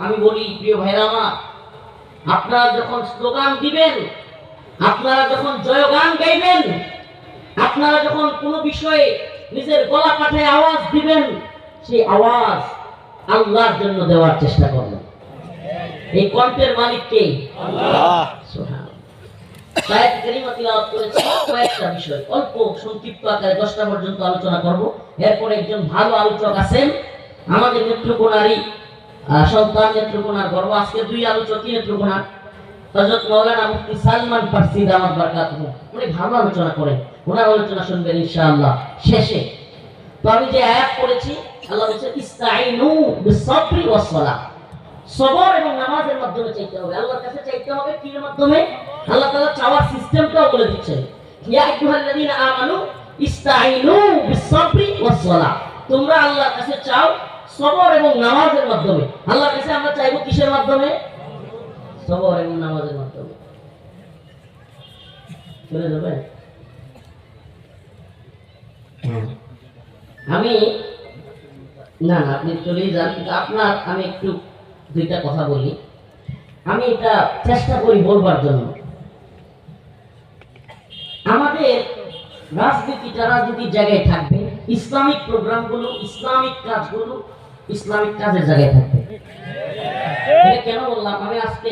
আমি বলি প্রিয় ভাইরা আমার, আপনারা যখন স্লোগান দিবেন, আপনারা যখন জয়গান গাইবেন, আপনারা যখন কোনো বিষয়ে নিজের গলা কাটায় আওয়াজ দিবেন, সেই আওয়াজ আল্লাহর জন্য দেওয়ার চেষ্টা করবেন। এই কণ্ঠের মালিক কে? আল্লাহ। আয়াত কারিমা তিলাওয়াত করেছি, কয়েকটা বিষয় অল্প সংক্ষিপ্ত আকারে 10টা পর্যন্ত আলোচনা করব। এরপর একজন ভালো আলোচক আছেন, আমাদের নেত্রকোনারই সন্তান, নেত্রকোনার গর্ব। আজকে দুই আলোচক, নেত্রকোনা হযরত মাওলানা মুফতি সালমান ফারসি দামাত বারাকাতুহু, উনি ভালো আলোচনা করেন, ওনার আলোচনা শুনবেন ইনশাআল্লাহ শেষে। তো আমি যে আয়াত পড়েছি, আল্লাহ বলেছেন ইস্তাইনু বিসসবরি ওয়াস সালাহ, সবর এবং নামাজের মাধ্যমে চাইতে হবে, আল্লাহর কাছে চাইতে হবে। কির মাধ্যমে? আল্লাহ তাআলা চাওয়ার সিস্টেমটাও বলে দিচ্ছেন, ইয়া আইয়ুহাল্লাযীনা আমানু ইস্তাইনু বিসসবরি ওয়াস সালাহ, তোমরা আল্লাহর কাছে চাও সবর এবং নামাজের মাধ্যমে। আল্লাহর কাছে আমরা চাইবো কিসের মাধ্যমে? সবর এবং নামাজের মাধ্যমে। চলে যাবে? আমি না না, আপনি চলেই যান, কিন্তু আপনার আমি একটু দুইটা কথা বলি। আমি এটা চেষ্টা করি বলবার জন্য, আমাদের রাজনীতিটা রাজনীতির জায়গায় থাকবে, ইসলামিক প্রোগ্রামগুলো, ইসলামিক কাজগুলো ইসলামিক কাজের জায়গায় থাকবে। এটা কেন বললাম? আমি আজকে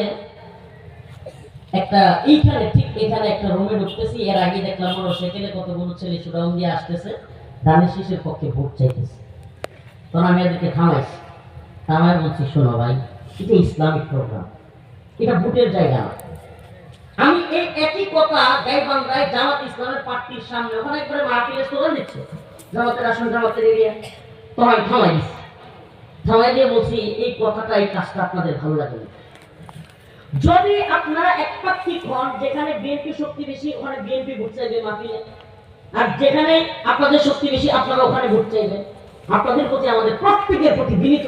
একটা এইখানে ঠিক এখানে একটা রুমে ঢুকতেছি, এর আগে দেখলাম মোটরসাইকেলে কতগুলো ছেলে সুরাম দিয়ে আসতেছে, দানের শীষের পক্ষে ভোট চাইতেছে। তখন আমি এদেরকে থামাইছি, থামাই বলছি, শোনো ভাই, এটা ইসলামিক প্রোগ্রাম, এটা ভোটের জায়গা না। আমি এই একই কথা গাইবান্ধায় জামাত ইসলামের পার্টির সামনে, ওখানে একবারে মাহফিলে স্লোগান দিচ্ছে, জামাতের আসন, জামাতের এরিয়া, তো আমি থামাই দিচ্ছি, থামাই দিয়ে বলছি এই কথাটা, এই কাজটা আপনাদের ভালো লাগে না। যদি আপনারা একপাক্ষিক হন, যেখানে বিএনপি শক্তি বেশি ওখানে বিএনপি ভোট চাইবে মাহফিলে, আর যেখানে আপনাদের শক্তি বেশি আপনারা ওখানে ভোট চাইবেন, আপনাদের প্রতি আমাদের প্রত্যেকের প্রতি বিনীত